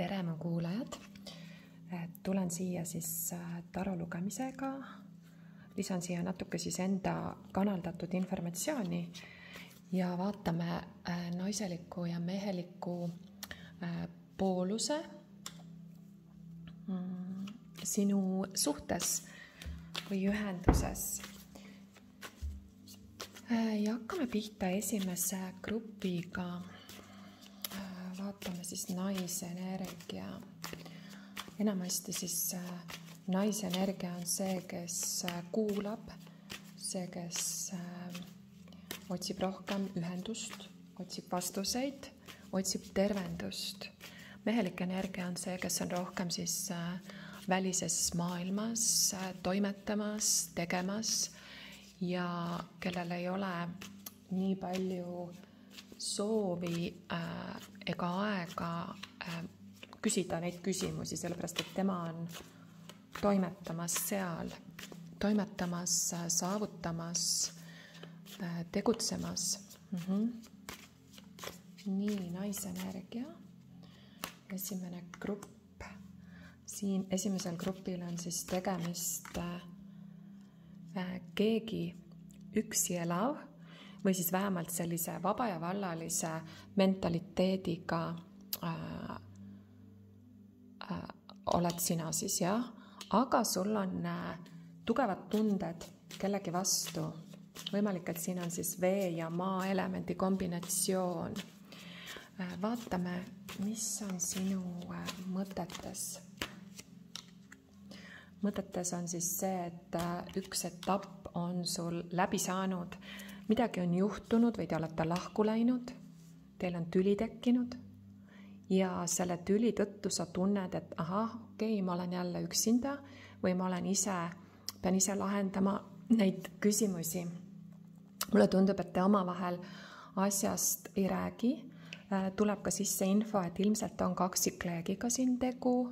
tere, mu kuulajad! Tulen siia siis taro lugemisega. Lisan siia natuke siis enda kanaldatud informatsiooni ja vaatame naiseliku ja meheliku pooluse sinu suhtes või ühenduses. Ja hakkame pihta esimese grupiga. Vaatame siis naisenergia. Enamasti siis naisenergia on see, kes kuulab, see, kes otsib rohkem ühendust, otsib vastuseid, otsib tervendust. Mehelik energia on see, kes on rohkem siis välises maailmas toimetamas, tegemas ja kellel ei ole nii palju soovi ega aega küsida neid küsimusi, sellepärast et tema on toimetamas seal, toimetamas, saavutamas, tegutsemas. Nii, naisenergia. Esimene grupp. Siin esimesel grupil on siis tegemist keegi üksi elav või siis vähemalt sellise vaba ja vallalise mentaliteediga oled sina siis, jah, aga sul on tugevad tunded kellegi vastu. Võimalik, et siin on siis vee ja maa elemendi kombinatsioon. Vaatame, mis on sinu mõtetes. Mõtetes on siis see, et üks etapp on sul läbi saanud, midagi on juhtunud või te olete lahku läinud, teil on tüli tekkinud ja selle tüli tõttu sa tunned, et ma olen jälle üksinda või ma olen pean ise lahendama neid küsimusi. Mulle tundub, et te omavahel asjast ei räägi. Tuleb ka sisse info, et ilmselt on kaksikleegiga siin tegu.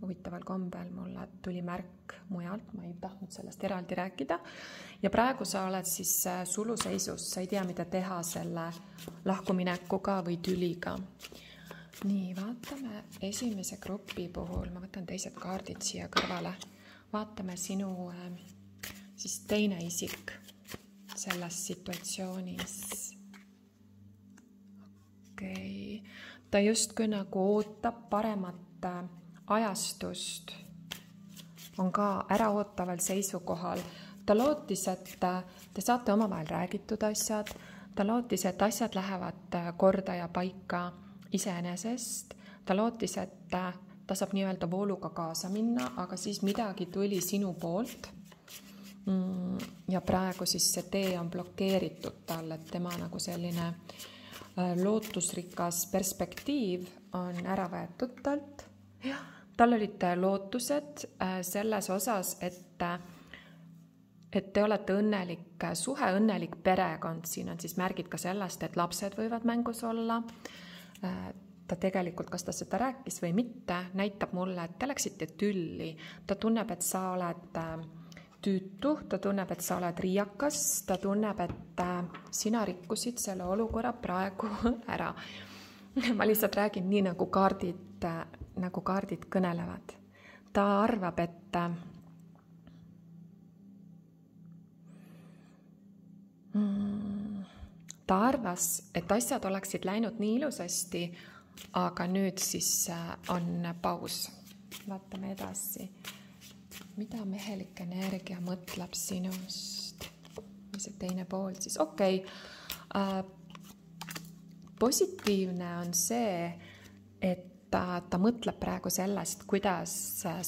Huvitaval kombel mulle tuli märk mujalt, ma ei tahtnud sellest eraldi rääkida. Ja praegu sa oled siis suluseisus, sa ei tea, mida teha selle lahkuminekuga või tüliga. Nii, vaatame esimese grupi puhul, ma võtan teised kaardid siia kõrvale. Vaatame sinu siis teine isik selles situatsioonis. Okei. Ta justkui nagu ootab paremat ajastust, on ka äraootaval seisukohal. Ta lootis, et te saate omavahel räägitud asjad, ta lootis, et asjad lähevad korda ja paika iseenesest, ta lootis, et ta saab nii-öelda vooluga kaasa minna, aga siis midagi tuli sinu poolt ja praegu siis see tee on blokeeritud tal, et tema nagu selline lootusrikas perspektiiv on ära võetud talt. Tal olid lootused selles osas, et te olete õnnelik suhe, õnnelik perekond. Siin on siis märgid ka sellest, et lapsed võivad mängus olla. Ta tegelikult, kas ta seda rääkis või mitte, näitab mulle, et te läksite tülli. Ta tunneb, et sa oled tüütu, ta tunneb, et sa oled riiakas, ta tunneb, et sina rikkusid selle olukorra praegu ära. Ma lihtsalt räägin nii, nagu kaardid kõnelevad. Ta arvab, et ta arvas, et asjad oleksid läinud nii ilusasti, aga nüüd siis on paus. Vaatame edasi. Mida mehelik energia mõtleb sinust? Mis see teine pool siis? Okei. Positiivne on see, et ta mõtleb praegu sellest, kuidas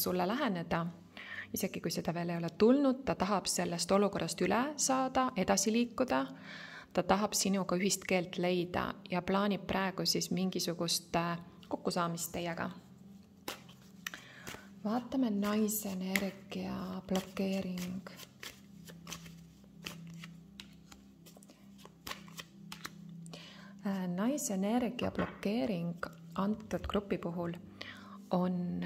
sulle läheneda. Isegi kui seda veel ei ole tulnud, ta tahab sellest olukorrast üle saada, edasi liikuda. Ta tahab sinuga ühist keelt leida ja plaanib praegu siis mingisugust kokkusaamist teiega. Vaatame naisenergia blokeering. Naisenergia blokeering antud grupi puhul on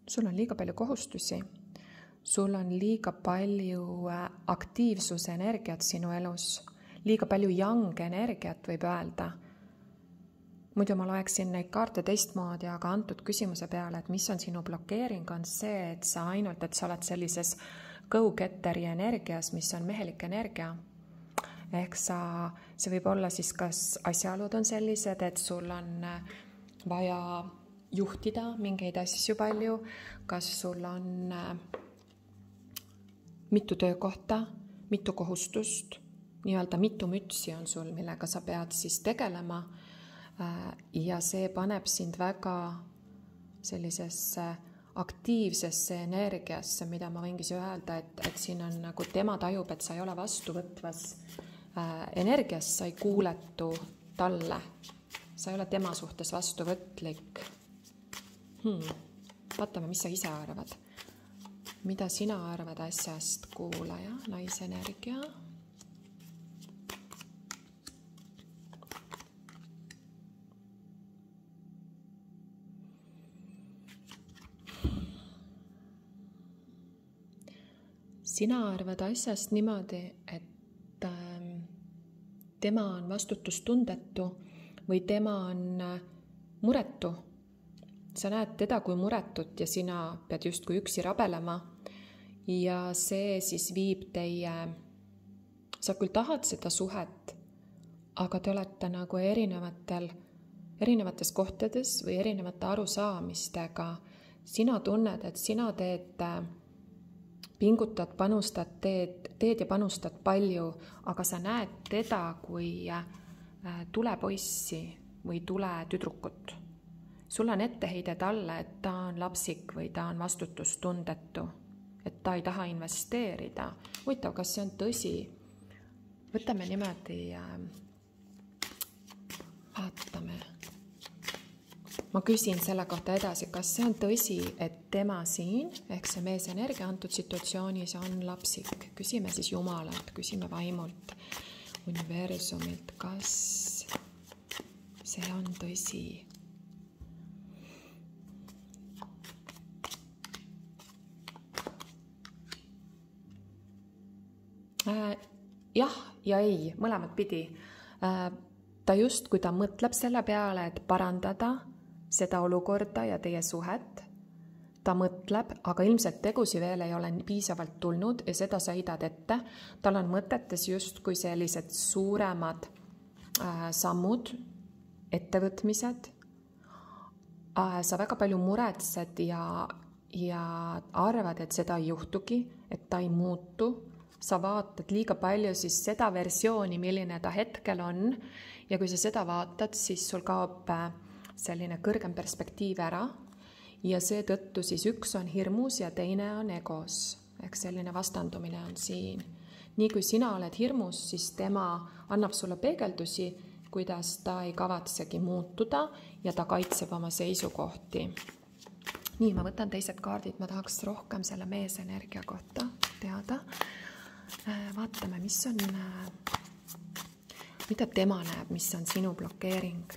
sul on liiga palju kohustusi, sul on liiga palju aktiivsuse energiat sinu elus, liiga palju yang energiat võib öelda. muidu ma loeksin neid kaarte teistmoodi, aga antud küsimuse peale, et mis on sinu blokeering, on see, et sa oled sellises go-getteri energias, mis on mehelik energia. Ehk see võib olla siis, kas asjaolud on sellised, et sul on vaja juhtida mingeid asju palju, kas sul on mitu töökohta, mitu kohustust, nii-öelda mitu mütsi on sul, millega sa pead siis tegelema ja see paneb sind väga sellisesse aktiivsesse energiasse, mida ma võingi öelda, et siin on nagu tema tajub, et sa ei ole vastuvõtvas energias, sa ei kuuletu talle, sa ei ole tema suhtes vastuvõtlik. Vaatame, mis sa ise arvad. Mida sina arvad asjast, kuulaja, naisenergia? Sina arvad asjast niimoodi, et tema on vastutustundetu või tema on muretu. Sa näed teda kui muretut ja sina pead justkui üksi rabelema ja see siis viib sa küll tahad seda suhet, aga te olete nagu erinevates kohtades või erinevate arusaamistega. Sina tunned, et sina pingutad, panustad, teed ja panustad palju, aga sa näed teda kui tulepoissi või tuletüdrukut. Sul on etteheide talle, et ta on lapsik või ta on vastutustundetu, et ta ei taha investeerida. Huvitav, kas see on tõsi? Võtame niimoodi, vaatame. Ma küsin selle kohta edasi, kas see on tõsi, et tema siin, ehk see meesenergia antud situatsioonis on lapsik. Küsime siis Jumalalt, küsime vaimult, universumilt, kas see on tõsi. Jah ja ei, mõlemad pidi. Ta just, kui ta mõtleb selle peale, et parandada seda olukorda ja teie suhet, ta mõtleb, aga ilmselt tegusi veel ei ole piisavalt tulnud ja seda sa heidad ette. Tal on mõtetes just kui sellised suuremad sammud, ettevõtmised. Sa väga palju muretsed ja arvad, et seda ei juhtugi, et ta ei muutu. Sa vaatad liiga palju siis seda versiooni, milline ta hetkel on ja kui sa seda vaatad, siis sul kaob selline kõrgem perspektiiv ära ja seetõttu siis üks on hirmus ja teine on egos. Ehk selline vastandumine on siin. Nii kui sina oled hirmus, siis tema annab sulle peegeldusi, kuidas ta ei kavatsegi muutuda ja ta kaitseb oma seisukohti. Nii, ma võtan teised kaardid, ma tahaks rohkem selle meesenergia kohta teada. Vaatame, mida tema näeb, mis on sinu blokeering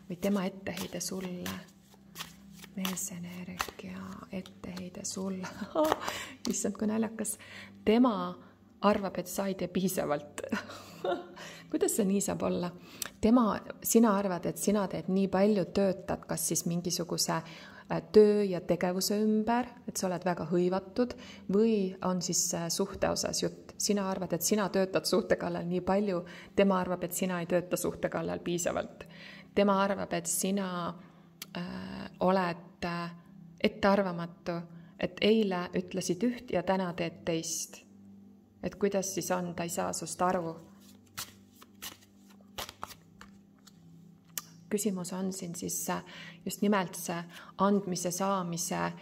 või tema etteheide sulle. Meesenergia, etteheide sulle. Issand, kui naljakas. Tema arvab, et sa ei tee piisavalt. Kuidas see nii saab olla? Sina arvad, et sina teed nii palju, töötad, kas siis mingisuguse töö ja tegevuse ümber, et sa oled väga hõivatud või on siis suhte osas jutt. Sina arvad, et sina töötad suhte kallal nii palju, tema arvab, et sina ei tööta suhte kallal piisavalt. Tema arvab, et sina oled ettearvamatu, et eile ütlesid üht ja täna teed teist. Et kuidas siis on, ta ei saa sust aru. Küsimus on siin siis just nimelt see andmise saamise,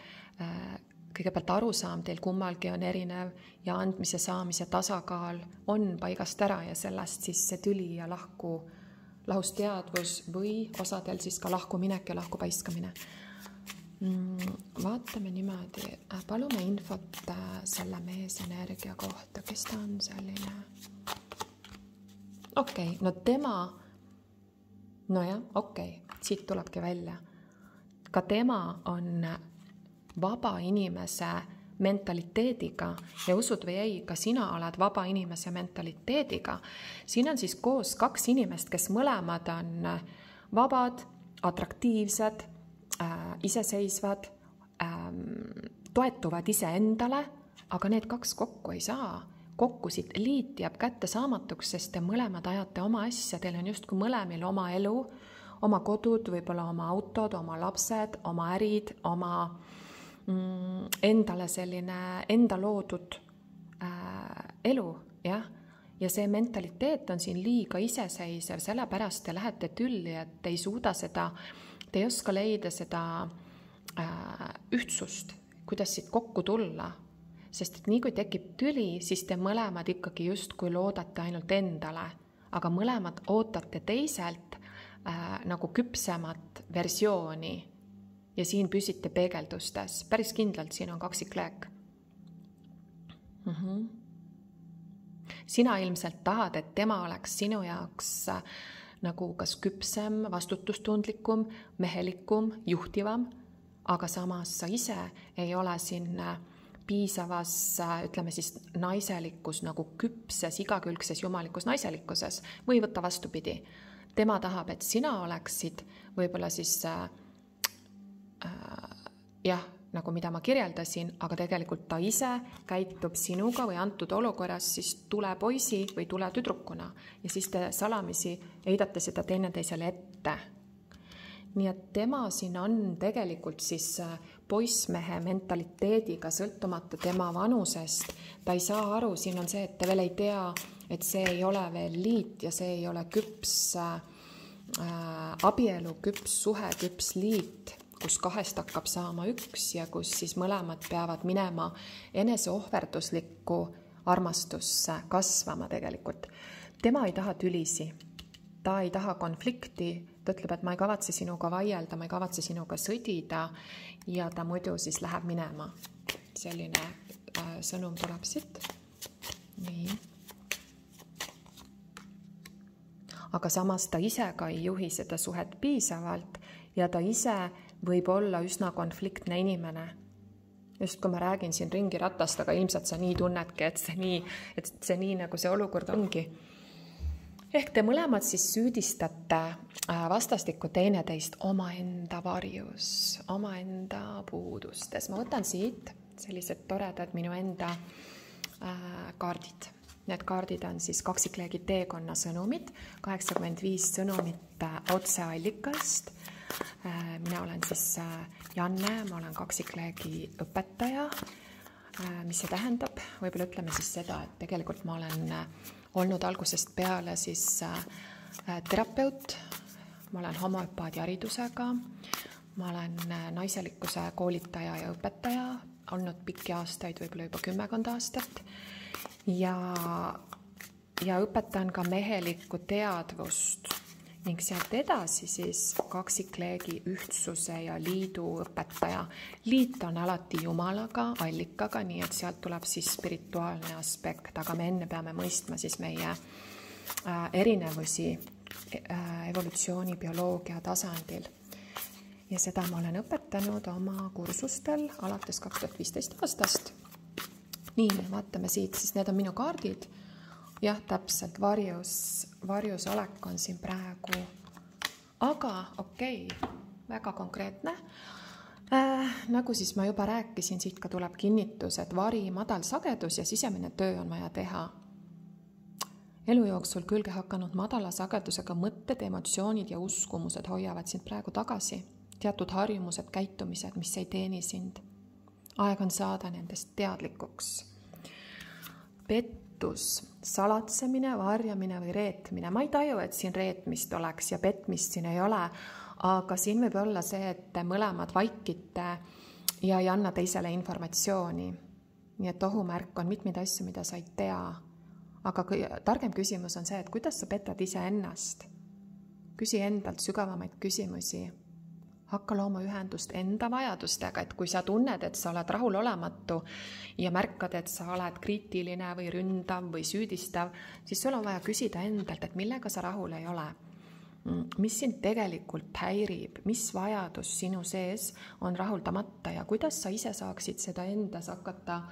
kõigepealt arusaam teil kummalgi on erinev ja andmise saamise tasakaal on paigast ära ja sellest siis see tüli ja lahusteadvus või osadel siis ka lahkuminek ja lahkupaiskamine. Vaatame niimoodi, palume infot selle meesenergia kohta, kes ta on selline. Okei, no tema... Nojah, siit tulebki välja. Ka tema on vaba inimese mentaliteediga ja usud või ei, ka sina oled vaba inimese mentaliteediga. Siin on siis koos kaks inimest, kes mõlemad on vabad, atraktiivsed, iseseisvad, toetuvad iseendale, aga need kaks kokku ei saa. Kokku siit liit jääb kättesaamatuks, sest te mõlemad ajate oma asja, teil on justkui mõlemil oma elu, oma kodud, võib-olla oma autod, oma lapsed, oma ärid, oma endale selline enda loodud elu, jah. Ja see mentaliteet on siin liiga iseseisev, sellepärast te lähete tülli, et te ei suuda seda, te ei oska leida seda ühtsust, kuidas siit kokku tulla. Sest et nii kui tekib tüli, siis te mõlemad ikkagi justkui loodate ainult endale, aga mõlemad ootate teiselt nagu küpsemat versiooni ja siin püsite peegeldustes. Päris kindlalt siin on kaksikleek. Sina ilmselt tahad, et tema oleks sinu jaoks nagu kas küpsem, vastutustundlikum, mehelikum, juhtivam, aga samas sa ise ei ole siin piisavas, ütleme siis naiselikus, nagu küpses, igakülgses jumalikus naiselikkuses või võtta vastupidi. Tema tahab, et sina oleksid võib-olla siis nagu mida ma kirjeldasin, aga tegelikult ta ise käitub sinuga või antud olukorras siis tule poisi või tule tüdrukuna ja siis te salamisi heidate seda teineteisele ette. Nii et tema siin on tegelikult siis poissmehe mentaliteediga sõltumata tema vanusest. Ta ei saa aru, siin on see, et te veel ei tea, et see ei ole veel liit ja see ei ole küps abielu, küps suhe, küps liit, kus kahest hakkab saama üks ja kus siis mõlemad peavad minema eneseohverduslikku armastusse kasvama tegelikult. Tema ei taha tülisi, ta ei taha konflikti, ta ütleb, et ma ei kavatse sinuga vaielda, ma ei kavatse sinuga sõdida ja ta muidu siis läheb minema. Selline sõnum tuleb siit. Nii. Aga samas ta ise ka ei juhi seda suhet piisavalt ja ta ise võib olla üsna konfliktne inimene. Just kui ma räägin siin ringi ratast, aga ilmselt sa nii tunnedki, et see nii nagu see olukord ongi. Ehk te mõlemad siis süüdistate vastastikku teineteist omaenda varjus, omaenda puudustes. Ma võtan siit sellised toredad minu enda kaardid. Need kaardid on siis kaksikleegi teekonna sõnumid, 85 sõnumit otseallikast. Mina olen siis Janne, ma olen kaksikleegi õpetaja. Mis see tähendab? Võib-olla ütleme siis seda, et tegelikult ma olen olnud algusest peale siis terapeut, ma olen homoöpaadi haridusega, ma olen naiselikkuse koolitaja ja õpetaja, olnud pikki aastaid, võib-olla juba 10 aastat ja õpetan ka mehelikku teadvust ning sealt edasi siis kaksikleegi ühtsuse ja liidu õpetaja. Liit on alati Jumalaga, allikaga, nii et sealt tuleb siis spirituaalne aspekt, aga me enne peame mõistma siis meie erinevusi evolutsiooni bioloogia tasandil. Ja seda ma olen õpetanud oma kursustel alates 2015 aastast. Nii, vaatame siit, siis need on minu kaardid. Jah, täpselt, varjus olek on siin praegu, aga okei, väga konkreetne. Nagu siis ma juba rääkisin, siit ka tuleb kinnitus, et vari, madal sagedus ja sisemine töö on vaja teha. Elu jooksul külge hakanud madala sagedusega mõtted, emotsioonid ja uskumused hoiavad sind praegu tagasi. Teatud harjumused, käitumised, mis ei teeni sind. Aeg on saada nendest teadlikuks. Pettus, salatsemine, varjamine või reetmine. Ma ei taju, et siin reetmist oleks ja petmist siin ei ole, aga siin võib olla see, et te mõlemad vaikite ja ei anna teisele informatsiooni. Nii et ohumärk on mitmeid asju, mida sa ei tea. Aga targem küsimus on see, et kuidas sa petad ise ennast? Küsi endalt sügavamaid küsimusi. Hakka looma ühendust enda vajadustega, et kui sa tunned, et sa oled rahulolematu ja märkad, et sa oled kriitiline või ründav või süüdistav, siis sul on vaja küsida endalt, et millega sa rahul ei ole. Mis sind tegelikult häirib, mis vajadus sinu sees on rahuldamata ja kuidas sa ise saaksid seda endas hakata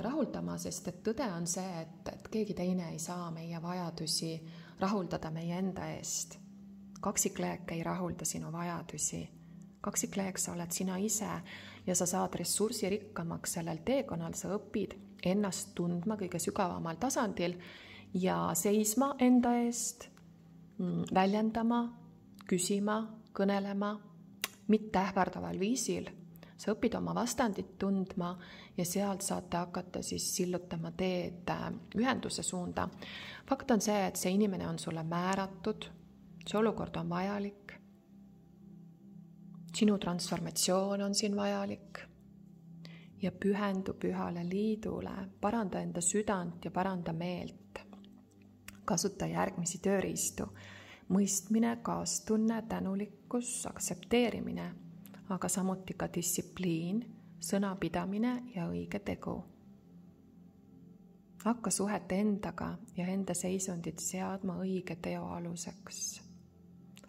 rahuldama, sest et tõde on see, et keegi teine ei saa meie vajadusi rahuldada meie enda eest. kaksikleek ei rahulda sinu vajadusi. Kaksikleek sa oled sina ise ja sa saad ressursirikkamaks sellel teekonnal, sa õpid ennast tundma kõige sügavamal tasandil ja seisma enda eest, väljendama, küsima, kõnelema, mitte ähvardaval viisil. Sa õpid oma vastandit tundma ja sealt saate hakata siis sillutama teed ühenduse suunda. Fakt on see, et see inimene on sulle määratud, see olukord on vajalik, sinu transformatsioon on siin vajalik ja pühendu pühale liidule, paranda enda südant ja paranda meelt. Kasuta järgmisi tööriistu, mõistmine, kaastunne, tänulikkus, aksepteerimine, aga samuti ka distsipliin, sõnapidamine ja õige tegu. Hakka suhet endaga ja enda seisundit seadma õige teo aluseks.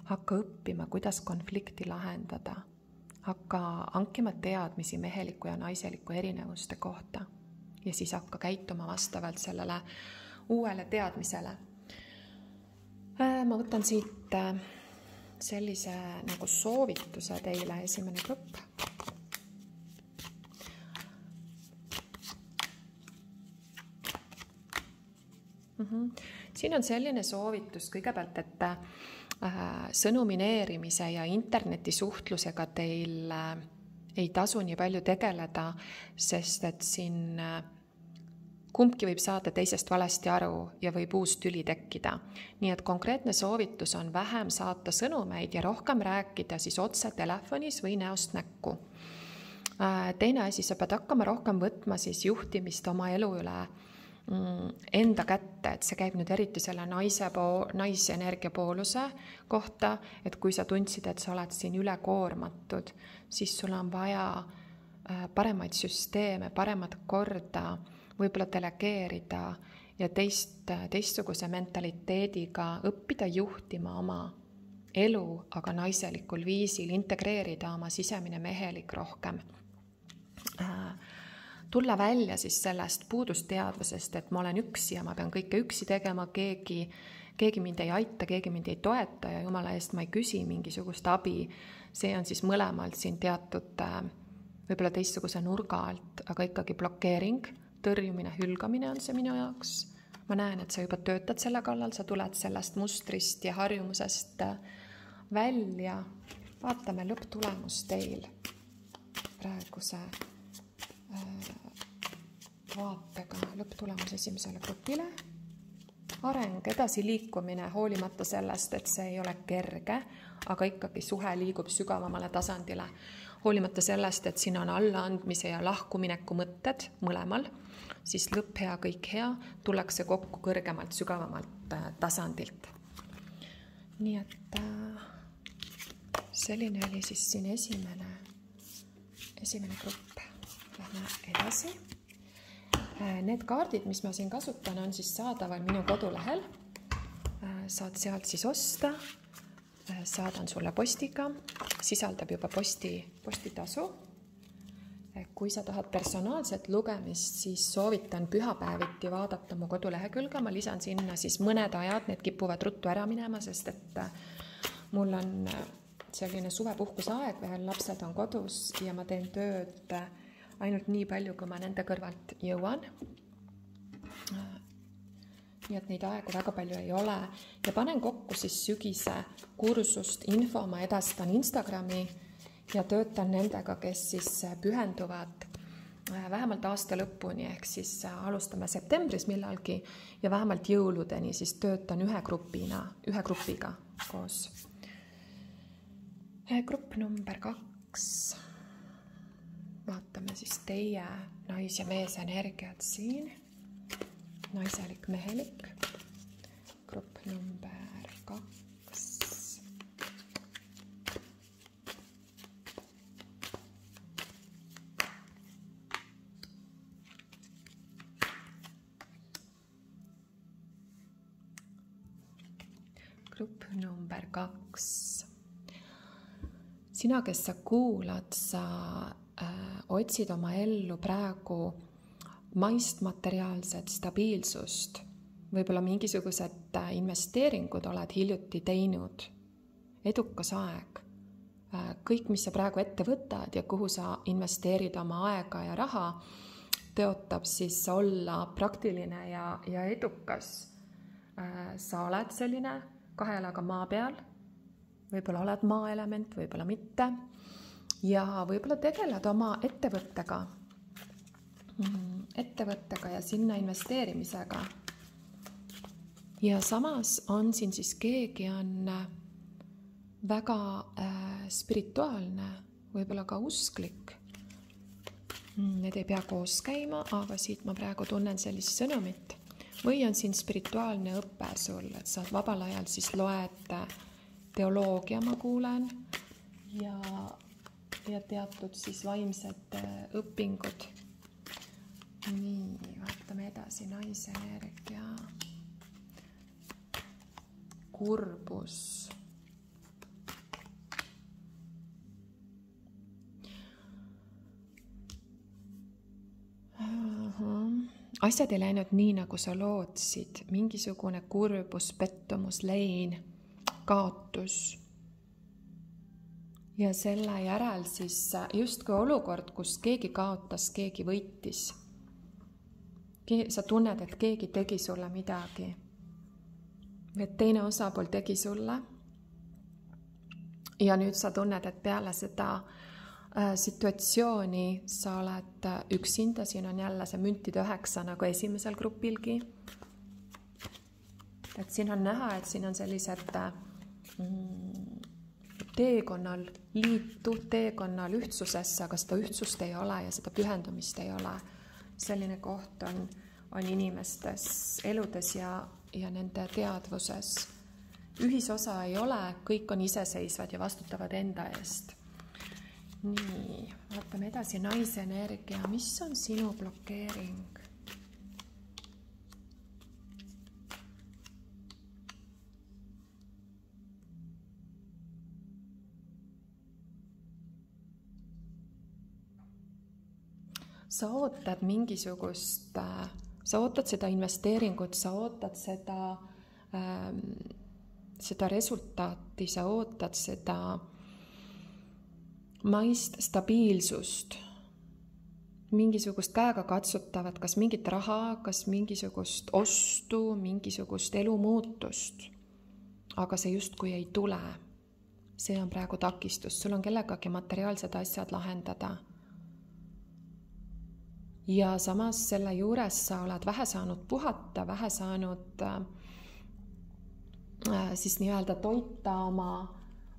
Hakka õppima, kuidas konflikti lahendada. Hakka hankima teadmisi meheliku ja naiseliku erinevuste kohta ja siis hakka käituma vastavalt sellele uuele teadmisele. Ma võtan siit sellise nagu soovituse teile, esimene grupp. Siin on selline soovitus kõigepealt, et sõnumineerimise ja internetisuhtlusega teil ei tasu nii palju tegeleda, sest et siin kumbki võib saada teisest valesti aru ja võib uus tüli tekkida. Nii et konkreetne soovitus on vähem saata sõnumeid ja rohkem rääkida siis otse telefonis või näost näkku. Teine asi, sa pead hakkama rohkem võtma siis juhtimist oma elu üle enda kätte, et see käib nüüd eriti selle naisenergia pooluse kohta, et kui sa tundsid, et sa oled siin ülekoormatud, siis sul on vaja paremaid süsteeme, paremat korda, võib-olla delegeerida ja teistsuguse mentaliteediga õppida juhtima oma elu, aga naiselikul viisil, integreerida oma sisemine mehelik rohkem. Tulla välja siis sellest puudusteadvusest, et ma olen üksi ja ma pean kõike üksi tegema, keegi mind ei aita, keegi mind ei toeta ja jumala eest ma ei küsi mingisugust abi. See on siis mõlemalt siin teatud võib-olla teistsuguse nurga alt, aga ikkagi blokeering, tõrjumine, hülgamine on see minu jaoks. Ma näen, et sa juba töötad selle kallal, sa tuled sellest mustrist ja harjumusest välja. Vaatame lõpptulemus teil praeguse vaatega, lõpptulemus esimesele grupile. Areng, edasi liikumine, hoolimata sellest, et see ei ole kerge, aga ikkagi suhe liigub sügavamale tasandile. Hoolimata sellest, et siin on allaandmise ja lahkumineku mõtted mõlemal, siis lõpp hea, kõik hea, tullakse kokku kõrgemalt, sügavamalt tasandilt. Nii et selline oli siis siin esimene grupp. Lähme edasi. Need kaardid, mis ma siin kasutan, on siis saadaval minu kodulehel. Saad sealt siis osta. Saadan sulle postiga. Sisaldab juba postitasu. Kui sa tahad personaalset lugemist, siis soovitan pühapäeviti vaadata mu kodulehekülge. Ma lisan sinna siis mõned ajad, need kipuvad ruttu ära minema, sest et mul on selline suvepuhkusaeg veel, lapsed on kodus ja ma teen tööd ainult nii palju, kui ma nende kõrvalt jõuan. Nii et neid aegu väga palju ei ole. Ja panen kokku siis sügise kursust, info ma edastan Instagrami ja töötan nendega, kes siis pühenduvad vähemalt aasta lõpuni, ehk siis alustame septembris millalgi ja vähemalt jõuludeni siis töötan ühe grupiga koos. Grupp number 2. Vaatame siis teie nais- ja mees energiat siin. Naiselik, mehelik. Grupp number 2. Grupp number 2. Sina, kes sa kuulad, sa otsid oma ellu praegu maist materiaalset stabiilsust. Võib-olla mingisugused investeeringud oled hiljuti teinud edukas aeg. Kõik, mis sa praegu ette võtad ja kuhu sa investeerid oma aega ja raha, tõotab siis olla praktiline ja edukas. Sa oled selline 2 jalaga maa peal, võib-olla oled maaelement, võib-olla mitte, ja võib-olla tegeled oma ettevõttega ja sinna investeerimisega. Ja samas on siin siis keegi on väga spirituaalne, võib-olla ka usklik. Need ei pea koos käima, aga siit ma praegu tunnen sellist sõnumit. Või on siin spirituaalne õpe sul, et sa vabal ajal siis loed teoloogia, ma kuulen, ja teatud siis vaimsed õpingud. Nii, vaatame edasi, naise energia. Kurbus. Asjad ei läinud nii, nagu sa lootsid. Mingisugune kurbus, pettumus, lein, kaotus. Ja selle järel siis justkui olukord, kus keegi kaotas, keegi võitis. Sa tunned, et keegi tegi sulle midagi. Et teine osapool tegi sulle. Ja nüüd sa tunned, et peale seda situatsiooni sa oled üksinda, siin on jälle see müntide 9 nagu esimesel grupilgi. Et siin on näha, et siin on sellised teekonnal liitu, teekonnal ühtsusesse, aga seda ühtsust ei ole ja seda pühendumist ei ole. Selline koht on inimestes eludes ja nende teadvuses. Ühisosa ei ole, kõik on iseseisvad ja vastutavad enda eest. Nii, vaatame edasi, naise energia. Mis on sinu blokeering? Sa ootad mingisugust, sa ootad seda investeeringut, sa ootad seda resultaati, sa ootad seda maist stabiilsust, mingisugust käega katsutavat, kas mingit raha, kas mingisugust ostu, mingisugust elumuutust, aga see justkui ei tule. See on praegu takistus, sul on kellegagi materiaalsed asjad lahendada. Ja samas selle juures sa oled vähe saanud puhata, vähe saanud siis nii-öelda toita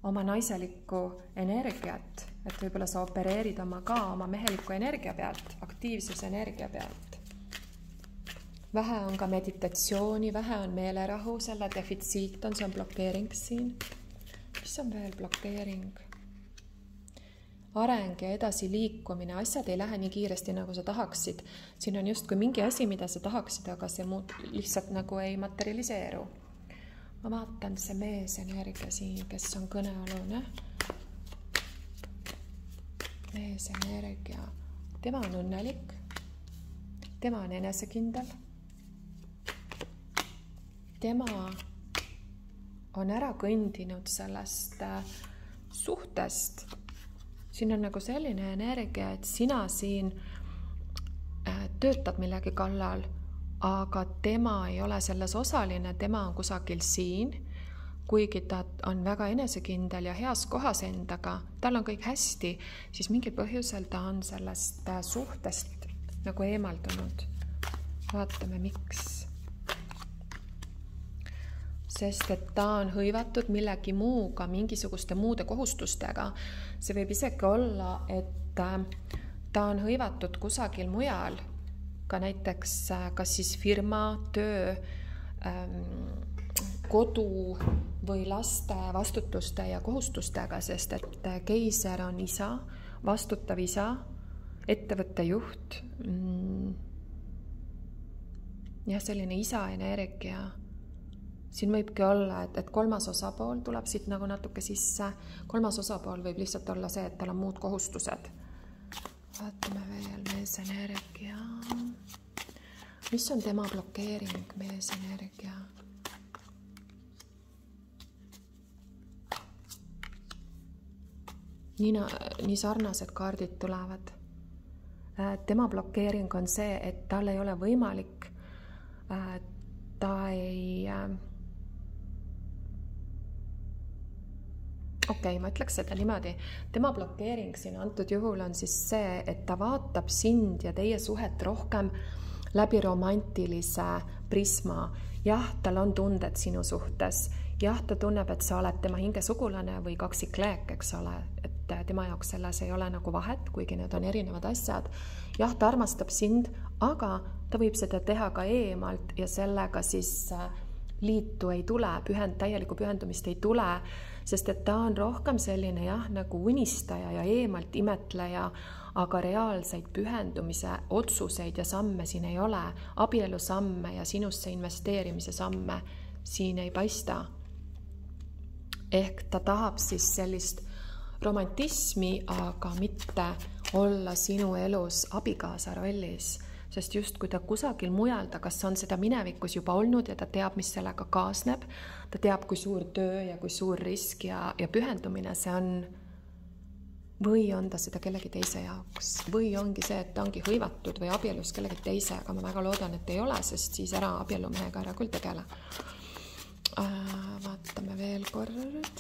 oma naiselikku energiat, et võib-olla sa opereerid oma meheliku energia pealt, aktiivsuse energia pealt. Vähe on ka meditatsiooni, vähe on meelerahu, selle defitsiit on, see on blokeering siin. Mis on veel blokeering? Areng ja edasi liikumine, asjad ei lähe nii kiiresti, nagu sa tahaksid. Siin on justkui mingi asi, mida sa tahaksid, aga see lihtsalt nagu ei materialiseeru. Ma vaatan see mees energia siin, kes on kõnealune. Mees energia. Tema on õnnelik. Tema on enesekindel. Tema on ära kõndinud sellest suhtest. Siin on nagu selline energia, et sina siin töötad millegi kallal, aga tema ei ole selles osaline, tema on kusagil siin, kuigi ta on väga enesekindel ja heas kohas endaga, tal on kõik hästi, siis mingil põhjusel ta on sellest suhtest nagu eemaldunud. Vaatame, miks. Sest et ta on hõivatud millegi muuga, mingisuguste muude kohustustega. See võib isegi olla, et ta on hõivatud kusagil mujal, ka näiteks kas siis firma, töö, kodu või laste vastutuste ja kohustustega, sest et keiser on isa, vastutav isa, ettevõtte juht ja selline isa energia. Siin võibki olla, et kolmas osapool tuleb siit nagu natuke sisse. Kolmas osapool võib lihtsalt olla see, et tal on muud kohustused. Vaatame veel mees energia. Mis on tema blokeering, mees energia? nii sarnased kaardid tulevad. Tema blokeering on see, et tal ei ole võimalik, ta ei... Okei, ma ütleks seda niimoodi. Tema blokeering siin antud juhul on siis see, et ta vaatab sind ja teie suhet rohkem läbi romantilise prisma. Jah, tal on tunded sinu suhtes. Jah, ta tunneb, et sa oled tema hingesugulane või kaksikleek, eks ole. Et tema jaoks selles ei ole nagu vahet, kuigi need on erinevad asjad. Jah, ta armastab sind, aga ta võib seda teha ka eemalt ja sellega siis liitu ei tule, täielikku pühendumist ei tule, sest et ta on rohkem selline jah, nagu unistaja ja eemalt imetleja, aga reaalseid pühendumise otsuseid ja samme siin ei ole. Abielusamme ja sinusse investeerimise samme siin ei paista. Ehk ta tahab siis sellist romantismi, aga mitte olla sinu elus abikaasa rollis. Sest just kui ta kusagil mujal, kas on seda minevikus juba olnud ja ta teab, mis sellega kaasneb, ta teab, kui suur töö ja kui suur risk ja pühendumine see on, või on ta seda kellegi teise jaoks, või ongi see, et ta ongi hõivatud või abielus kellegi teise, aga ma väga loodan, et ei ole, sest siis ära abielumehega ära küll tegele. Vaatame veel korrad.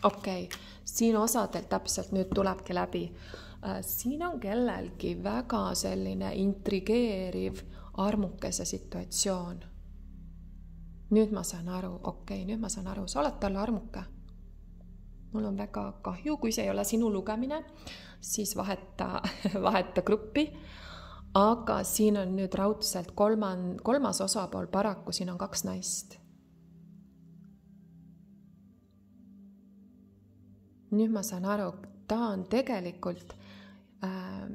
Okei, siin osadel täpselt nüüd tulebki läbi. Siin on kellelgi väga selline intrigeeriv armukese situatsioon. Nüüd ma saan aru, nüüd ma saan aru, sa oled talle armuke. Mul on väga kahju, kui see ei ole sinu lugemine, siis vaheta gruppi. Aga siin on nüüd raudselt kolmas osapool paraku, siin on 2 naist. Nüüd ma saan aru, ta on tegelikult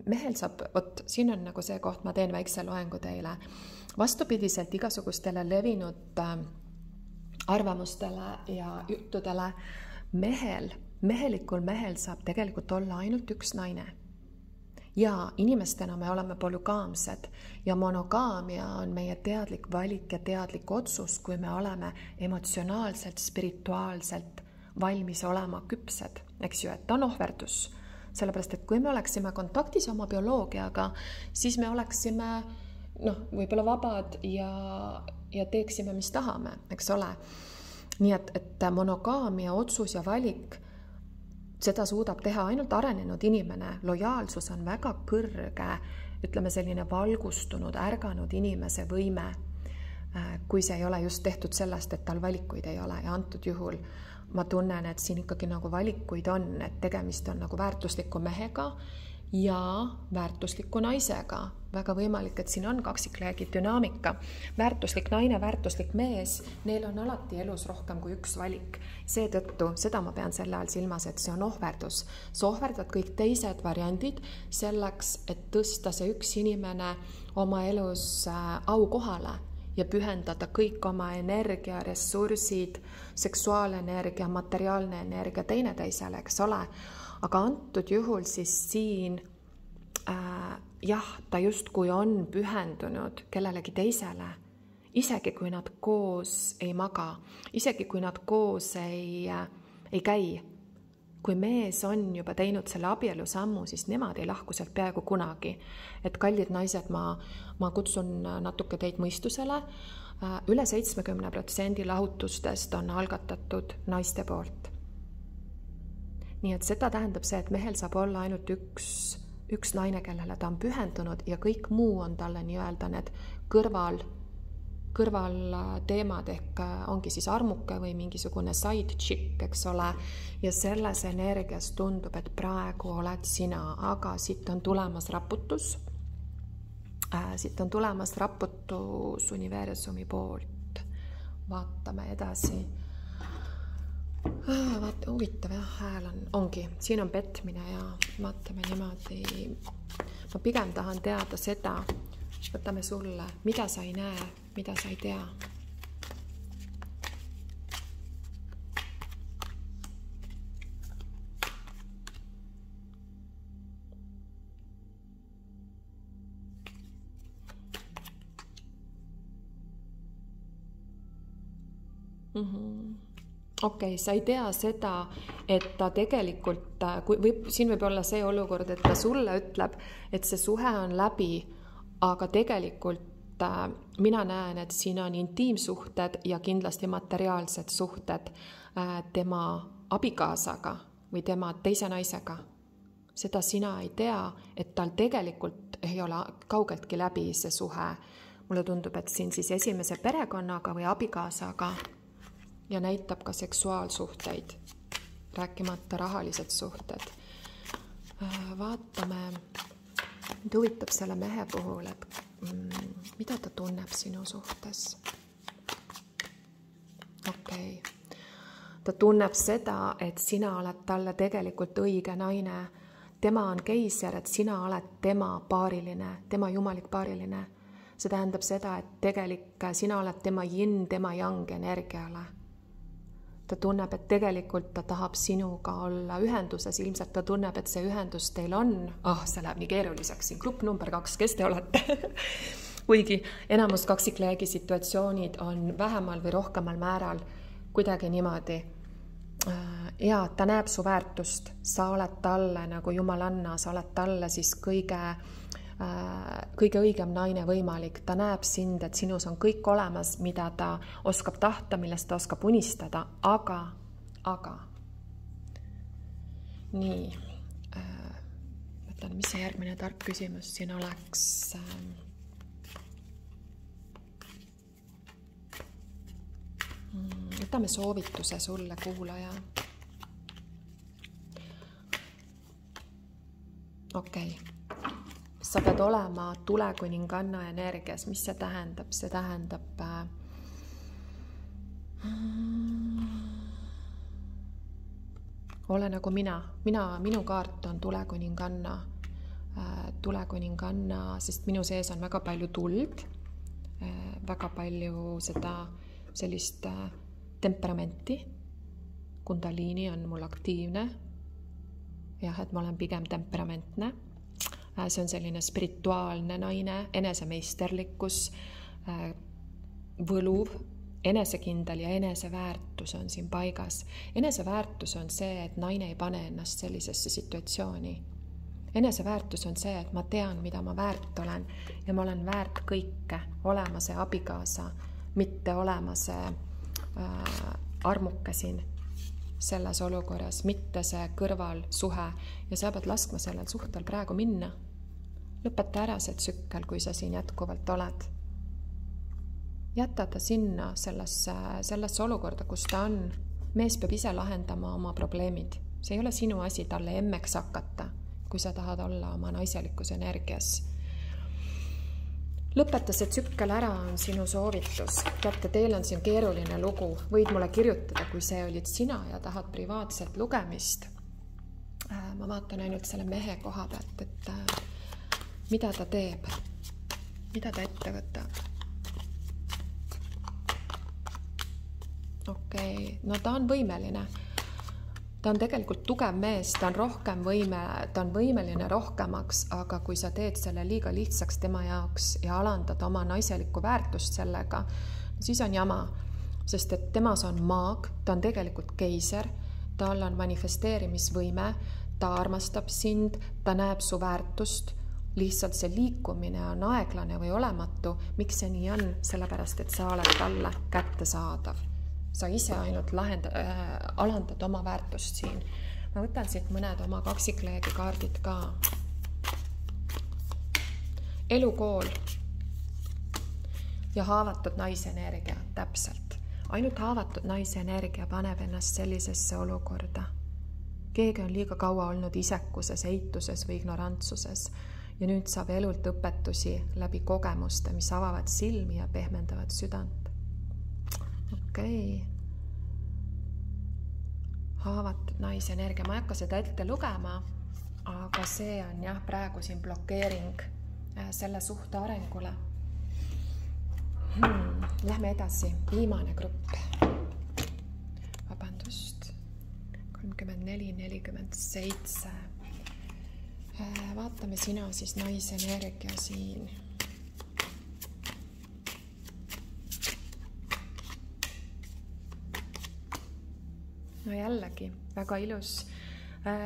mehel saab, siin on nagu see koht, ma teen väikse loengu teile. Vastupidiselt igasugustele levinud arvamustele ja juttudele mehelikul mehel saab tegelikult olla ainult 1 naine. Ja inimestena me oleme polügaamsed ja monogaamia on meie teadlik valik ja teadlik otsus, kui me oleme emotsionaalselt, spirituaalselt valmis olema küpsed, eks ju, et ta on ohverdus. Sellepärast, et kui me oleksime kontaktis oma bioloogiaga, siis me oleksime võib-olla vabad ja teeksime, mis tahame, eks ole. Nii et monogaamia otsus ja valik, seda suudab teha ainult arenenud inimene. Lojaalsus on väga kõrge, ütleme selline valgustunud, ärganud inimese võime, kui see ei ole just tehtud sellest, et tal valikuid ei ole ja antud juhul ma tunnen, et siin ikkagi nagu valikuid on, et tegemist on nagu väärtusliku mehega ja väärtusliku naisega. Väga võimalik, et siin on kaksikleegi dünaamika. Väärtuslik naine, väärtuslik mees, neil on alati elus rohkem kui 1 valik. Seetõttu, seda ma pean selle all silmas, et see on ohverdus. Sa ohverdad kõik teised variandid selleks, et tõsta see 1 inimene oma elus aukohale ja pühendada kõik oma energia, ressursid, seksuaalenergia, materiaalne energia teineteisele, eks ole. Aga antud juhul siis siin, ta justkui on pühendunud kellelegi teisele, isegi kui nad koos ei maga, isegi kui nad koos ei käi. Kui mees on juba teinud selle abielu sammu, siis nemad ei lahku sealt peaaegu kunagi. Et kallid naised, ma kutsun natuke teid mõistusele. Üle 70% lahutustest on algatatud naiste poolt. Nii et seda tähendab see, et mehel saab olla ainult üks naine, kellele ta on pühendunud ja kõik muu on talle nii-öelda need kõrvalteemad ehk ongi siis armuke või mingisugune side chick, eks ole, ja selles energias tundub, et praegu oled sina, aga siit on tulemas raputus. Siit on tulemas raputus universumi poolt. Vaatame edasi. Vaata, huvitav jah, hääl ongi, siin on petmine ja vaatame niimoodi. Ma pigem tahan teada seda, võtame sulle, mida sa ei näe, mida sa ei tea. okei, sa ei tea seda, et ta tegelikult, siin võib olla see olukord, et ta sulle ütleb, et see suhe on läbi, aga tegelikult mina näen, et siin on intiimsuhted ja kindlasti materiaalsed suhted tema abikaasaga või tema teise naisega. Seda sina ei tea, et tal tegelikult ei ole kaugeltki läbi see suhe. Mulle tundub, et siin siis esimese perekonnaga või abikaasaga ja näitab ka seksuaalsuhteid, rääkimata rahalised suhted. Vaatame, mind huvitab selle mehe puhul, et mida ta tunneb sinu suhtes. Okei. Ta tunneb seda, et sina oled talle tegelikult õige naine. Tema on keiser, et sina oled tema paariline, tema jumalik paariline. See tähendab seda, et tegelikult sina oled tema yin, tema yang energiale. Ta tunneb, et tegelikult ta tahab sinuga olla ühenduses, ilmselt ta tunneb, et see ühendus teil on. See läheb nii keeruliseks siin. Grupp number 2, kes te olete? Kuigi enamus kaksikleegi situatsioonid on vähemal või rohkemal määral kuidagi niimoodi. Ja ta näeb su väärtust, sa oled talle nagu jumalanna, sa oled talle siis kõige õigem naine võimalik. Ta näeb sind, et sinus on kõik olemas, mida ta oskab tahta, millest ta oskab unistada, aga. Nii, mõtlen, mis see järgmine tark küsimus siin oleks. Võtame soovituse sulle, kuulaja. Okei. Sa pead olema tulekuninganna energias. Mis see tähendab? See tähendab ole nagu minu kaart on tulekuninganna, sest minu sees on väga palju tuld, väga palju sellist temperamenti. Kundaliini on mul aktiivne. Jah, et ma olen pigem temperamentne. See on selline spirituaalne naine, enesemeisterlikkus, võluv, enesekindel ja eneseväärtus on siin paigas. Eneseväärtus on see, et naine ei pane ennast sellisesse situatsiooni. Eneseväärtus on see, et ma tean, mida ma väärt olen ja ma olen väärt kõike, olema see abikaasa, mitte olema see armuke siin selles olukorras, mitte see kõrvalsuhe ja sa pead laskma sellel suhtel praegu minna. Lõpeta ära see tsükkel, kui sa siin jätkuvalt oled. Jäta ta sinna sellesse olukorda, kus ta on. Mees peab ise lahendama oma probleemid. See ei ole sinu asi talle emmeks hakata, kui sa tahad olla oma naiselikus energias. Lõpeta see tsükkel ära on sinu soovitus. Teate, teil on siin keeruline lugu. Võid mulle kirjutada, kui see olid sina ja tahad privaatset lugemist. Ma vaatan ainult selle mehe koha pealt, et mida ta teeb, mida ta ette võtab. Okei, no ta on võimeline. Ta on tegelikult tugev mees, ta on võimeline rohkemaks, aga kui sa teed selle liiga lihtsaks tema jaoks ja alandad oma naiselikku väärtust sellega, siis on jama, sest et temas on maag, ta on tegelikult keiser, tal on manifesteerimisvõime, ta armastab sind, ta näeb su väärtust, lihtsalt see liikumine on aeglane või olematu. Miks see nii on? Sellepärast, et sa oled talle kättesaadav. Sa ise ainult alandad oma väärtust siin. Ma võtan siit mõned oma kaksikleegi kaardid ka. Elukool ja haavatud naisenergia, täpselt. Ainult haavatud naisenergia paneb ennast sellisesse olukorda. Keegi on liiga kaua olnud isekuses, eituses või ignorantsuses ja nüüd saab elult õpetusi läbi kogemuste, mis avavad silmi ja pehmendavad südant. Okei. Haavatud naisenergia. Ma ei hakka seda ette lugema, aga see on jah, praegu siin blokeering selle suhte arengule. Lähme edasi. Viimane grupp. Vabandust. 34, 47. Vaatame sina siis naisenergia siin. no jällegi, väga ilus.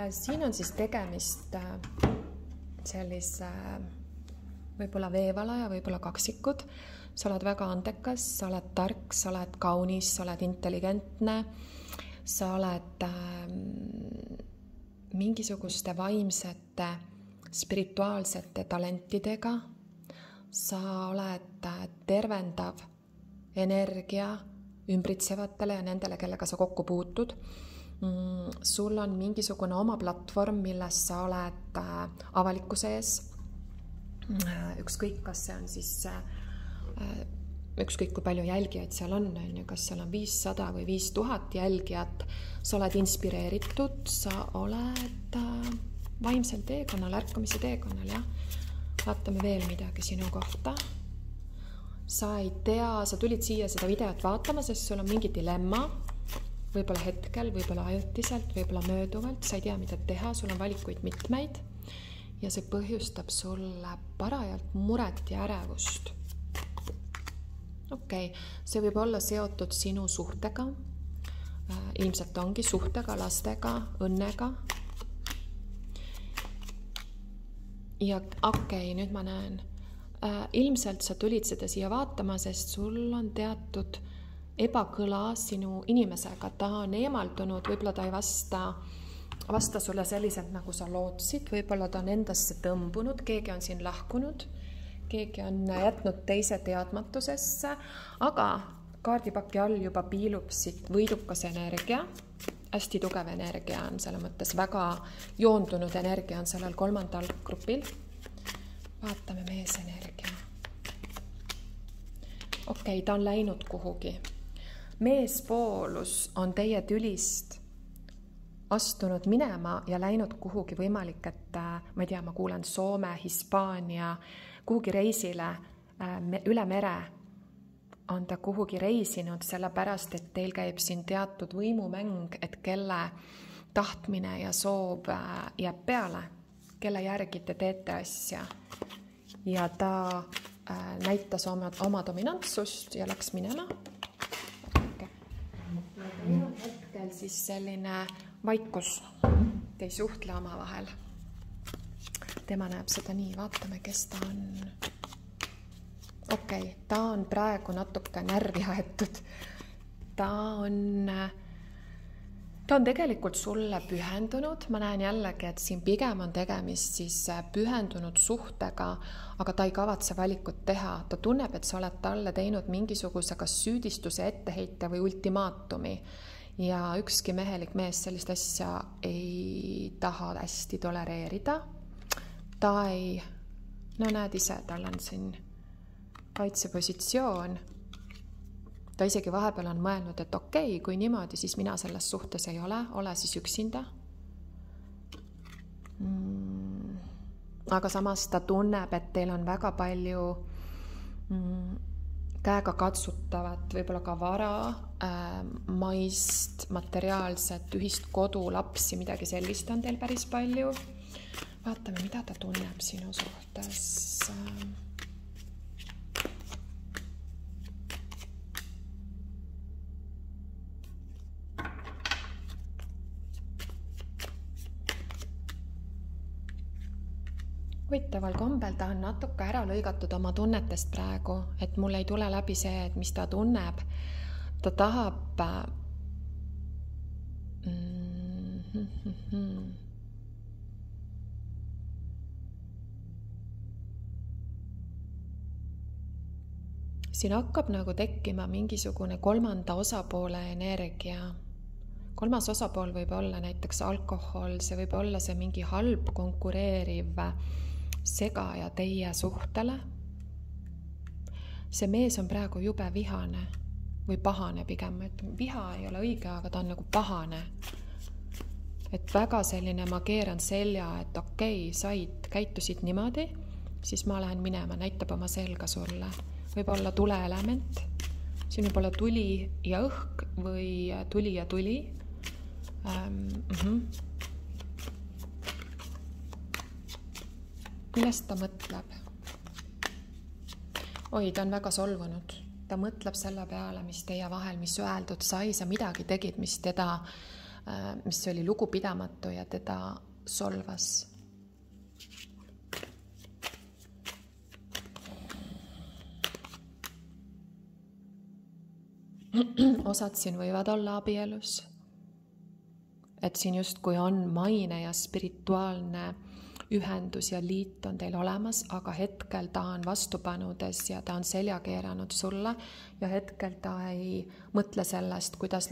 Siin on siis tegemist sellise võib-olla veevalaja, võib-olla kaksikud. Sa oled väga andekas, sa oled tark, sa oled kaunis, sa oled intelligentne, sa oled mingisuguste vaimsete, spirituaalsete talentidega, sa oled tervendav energia ümbritsevatele ja nendele, kellega sa kokku puutud. Sul on mingisugune oma platvorm, milles sa oled avalikkuse ees. Ükskõik, kas see on siis, ükskõik kui palju jälgijaid seal on, kas seal on 500 või 5000 jälgijat, sa oled inspireeritud, sa oled vaimsel teekonnal, ärkamise teekonnal, jah. Vaatame veel midagi sinu kohta. Sa ei tea, sa tulid siia seda videot vaatama, sest sul on mingi dilemma, võib-olla hetkel, võib-olla ajutiselt, võib-olla mööduvalt, sa ei tea, mida teha, sul on valikuid mitmeid ja see põhjustab sulle parajalt muret ja ärevust. Okei, see võib olla seotud sinu suhtega, ilmselt ongi suhtega, lastega, õnnega. Ja okei, nüüd ma näen, ilmselt sa tulid seda siia vaatama, sest sul on teatud ebakõla sinu inimesega, ta on eemaldunud, võib-olla ta ei vasta sulle selliselt, nagu sa lootsid, võib-olla ta on endasse tõmbunud, keegi on siin lahkunud, keegi on jätnud teise teadmatusesse, aga kaardipaki all juba piilub siit võidukas energia, hästi tugev energia on selle mõttes, väga joondunud energia on sellel kolmandal grupil. Vaatame meesenergia. Okei, ta on läinud kuhugi. Meespoolus on teie tülist astunud minema ja läinud kuhugi, võimalik, et ma ei tea, ma kuulen Soome, Hispaania, kuhugi reisile üle mere on ta kuhugi reisinud, sellepärast, et teil käib siin teatud võimumäng, et kelle tahtmine ja soov jääb peale, kelle järgi te teete asja. Ja ta näitas oma dominantsust ja läks minema. Hetkel siis selline vaikus, te ei suhtle oma vahel. Tema näeb seda nii, vaatame, kes ta on. Okei, ta on praegu natuke närvi aetud. Ta on tegelikult sulle pühendunud, ma näen jällegi, et siin pigem on tegemist siis pühendunud suhtega, aga ta ei kavatse valikut teha. Ta tunneb, et sa oled talle teinud mingisuguse kas süüdistuse, etteheite või ultimaatumi. Ja ükski mehelik mees sellist asja ei taha hästi tolereerida. Ta ei, no näed ise, tal on siin kaitsepositsioon. Ta isegi vahepeal on mõelnud, et okei, kui niimoodi, siis mina selles suhtes ei ole siis üksinda. Aga samas ta tunneb, et teil on väga palju käega katsutavat, võib-olla ka vara, maist, materiaalset, ühist kodu, lapsi, midagi sellist on teil päris palju. Vaatame, mida ta tunneb sinu suhtes. Huvitaval kombel ta on natuke ära lõigatud oma tunnetest praegu, et mul ei tule läbi see, et mis ta tunneb. Ta tahab siin hakkab nagu tekkima mingisugune kolmanda osapoole energia. Kolmas osapool võib olla näiteks alkohol, see võib olla see mingi halb konkureeriv segaja teie suhtele. See mees on praegu jube vihane või pahane pigem. Viha ei ole õige, aga ta on nagu pahane. Et väga selline ma keeran selja, et okei, said, käitusid niimoodi, siis ma lähen minema, näitab oma selga sulle. Võib olla tuleelement. Siin võib olla tuli ja õhk või tuli ja tuli. Millest ta mõtleb? Oi, ta on väga solvunud. Ta mõtleb selle peale, mis teie vahel, mis öeldud sai, sa midagi tegid, mis teda mis oli lugupidamatu ja teda solvas. Osad siin võivad olla abielus, et siin justkui on maine ja spirituaalne ühendus ja liit on teil olemas, aga hetkel ta on vastupanudes ja ta on selja keeranud sulle ja hetkel ta ei mõtle sellest, kuidas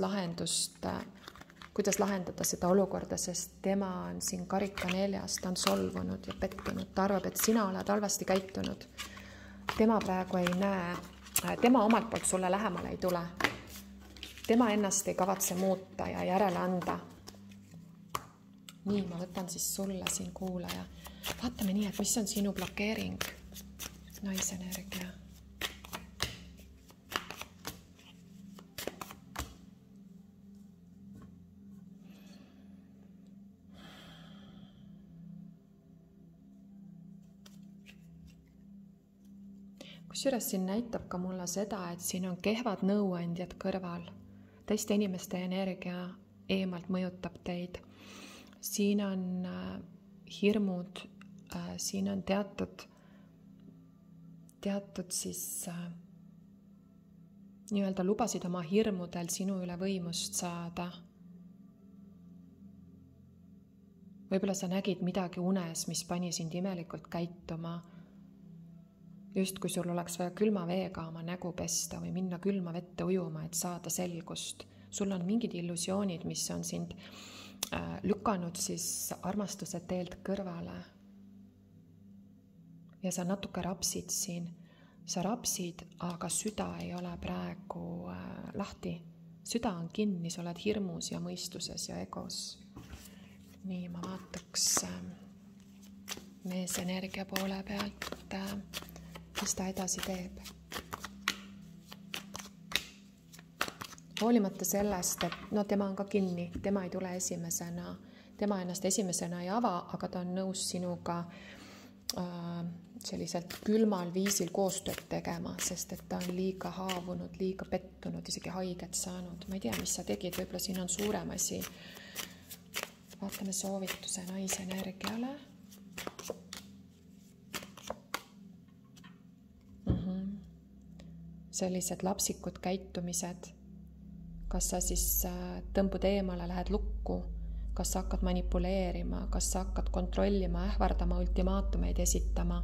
lahendada seda olukorda, sest tema on siin karika neljas, ta on solvunud ja pettunud, ta arvab, et sina oled halvasti käitunud. Tema praegu ei näe, tema omalt poolt sulle lähemale ei tule. Tema ennast ei kavatse muuta ja järele anda. Nii, ma võtan siis sulle siin kuulaja. Vaatame nii, et mis on sinu blokeering, naisenergia. Kusjuures siin näitab ka mulle seda, et siin on kehvad nõuandjad kõrval. Teiste inimeste energia eemalt mõjutab teid. Siin on hirmud, siin on teatud siis nii-öelda lubasid oma hirmudel sinu üle võimust saada. Võib-olla sa nägid midagi unes, mis pani sind imelikult käituma. Just kui sul oleks vaja külma veega oma nägu pesta või minna külma vette ujuma, et saada selgust. Sul on mingid illusioonid, mis on sind lükanud siis armastuse teelt kõrvale. Ja sa natuke rapsid siin. Sa rapsid, aga süda ei ole praegu lahti. Süda on kinni, sa oled hirmus ja mõistuses ja egos. Nii, ma vaataks mees energia poole pealt, mis ta edasi teeb. Hoolimata sellest, et tema on ka kinni, tema ei tule esimesena, tema ennast esimesena ei ava, aga ta on nõus sinuga selliselt külmal viisil koostööd tegema, sest et ta on liiga haavunud, liiga pettunud, isegi haiget saanud. Ma ei tea, mis sa tegid, võib-olla siin on suurem asi. Vaatame soovituse naisenergiale. Sellised lapsikud käitumised. Kas sa siis tõmbud eemale, lähed lukku, kas sa hakkad manipuleerima, kas sa hakkad kontrollima, ähvardama, ultimaatumeid esitama.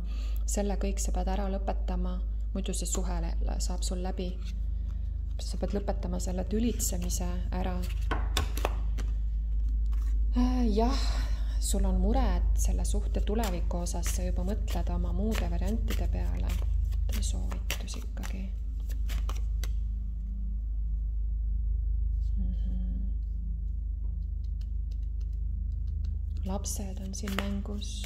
Selle kõik sa pead ära lõpetama, muidu see suhe saab sul läbi. Sa pead lõpetama selle tülitsemise ära. Jah, sul on mure, et selle suhte tuleviku osas sa juba mõtled oma muude variantide peale. Võtame soovitus ikkagi. Lapsed on siin mängus.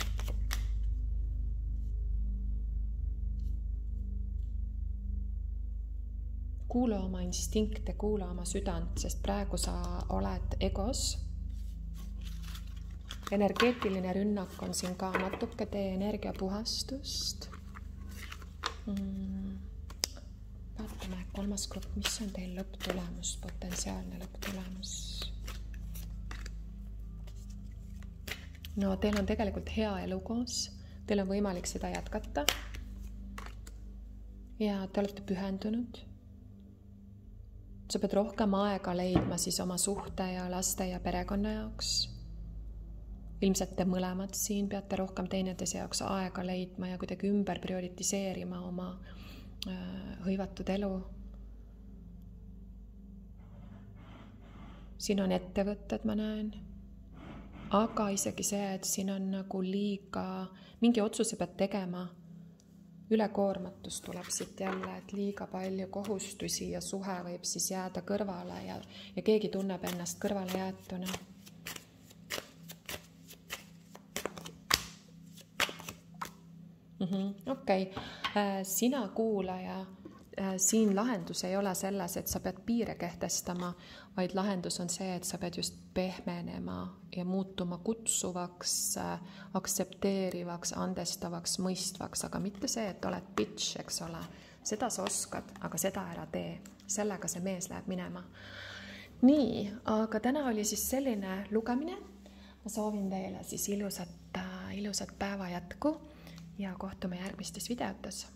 Kuula oma instinkte, kuula oma südant, sest praegu sa oled egos. Energeetiline rünnak on siin ka natuke, tee energiapuhastust. Vaatame, 3. grupp, mis on teil lõpptulemus, potentsiaalne lõpptulemus? No teil on tegelikult hea elu koos, teil on võimalik seda jätkata ja te olete pühendunud. Sa pead rohkem aega leidma siis oma suhte ja laste ja perekonna jaoks. Ilmselt te mõlemad siin peate rohkem teineteise jaoks aega leidma ja kuidagi ümber prioritiseerima oma hõivatud elu. Siin on ettevõtted, ma näen. Aga isegi see, et siin on nagu liiga, mingi otsuse pead tegema, ülekoormatus tuleb siit jälle, et liiga palju kohustusi ja suhe võib siis jääda kõrvale ja keegi tunneb ennast kõrvale jäetuna. Okei, sina kuulaja, siin lahendus ei ole selles, et sa pead piire kehtestama, vaid lahendus on see, et sa pead just pehmenema ja muutuma kutsuvaks, aksepteerivaks, andestavaks, mõistvaks, aga mitte see, et oled bitch, eks ole. Seda sa oskad, aga seda ära tee. Sellega see mees läheb minema. nii, aga täna oli siis selline lugemine. Ma soovin teile siis ilusat päeva jätku ja kohtume järgmistes videotes.